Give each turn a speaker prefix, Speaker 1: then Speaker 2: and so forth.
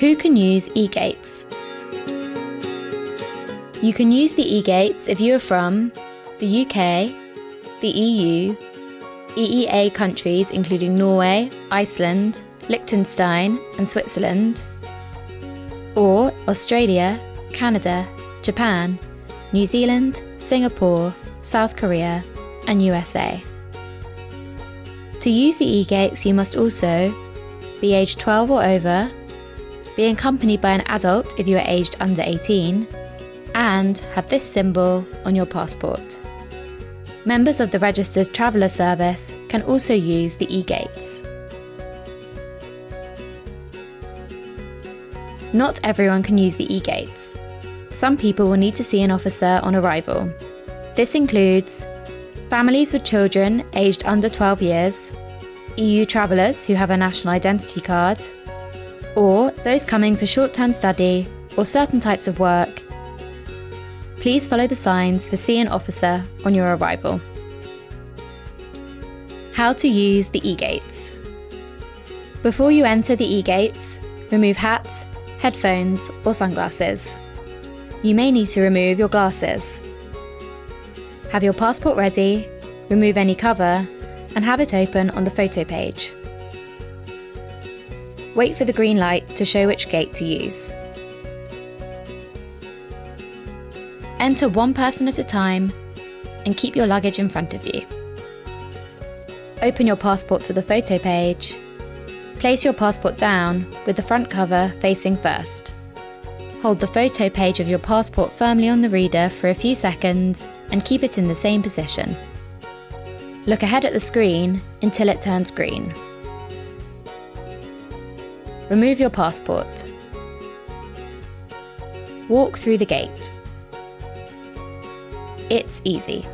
Speaker 1: Who can use EGates? You can use the EGates if you are from the UK, the EU, EEA countries including Norway, Iceland, Liechtenstein and Switzerland, or Australia, Canada, Japan, New Zealand, Singapore, South Korea and USA. To use the EGates, you must also be aged 12 or over, be accompanied by an adult if you are aged under 18, and have this symbol on your passport. Members of the Registered Traveller Service can also use the EGates. Not everyone can use the EGates. Some people will need to see an officer on arrival. This includes families with children aged under 12 years, EU travellers who have a national identity card, or those coming for short-term study or certain types of work. Please follow the signs for see an officer on your arrival. How to use the EGates. Before you enter the EGates, remove hats, headphones or sunglasses. You may need to remove your glasses. Have your passport ready, remove any cover, and have it open on the photo page. Wait for the green light to show which gate to use. Enter one person at a time and keep your luggage in front of you. Open your passport to the photo page. Place your passport down with the front cover facing first. Hold the photo page of your passport firmly on the reader for a few seconds and keep it in the same position. Look ahead at the screen until it turns green. Remove your passport. Walk through the gate. It's easy.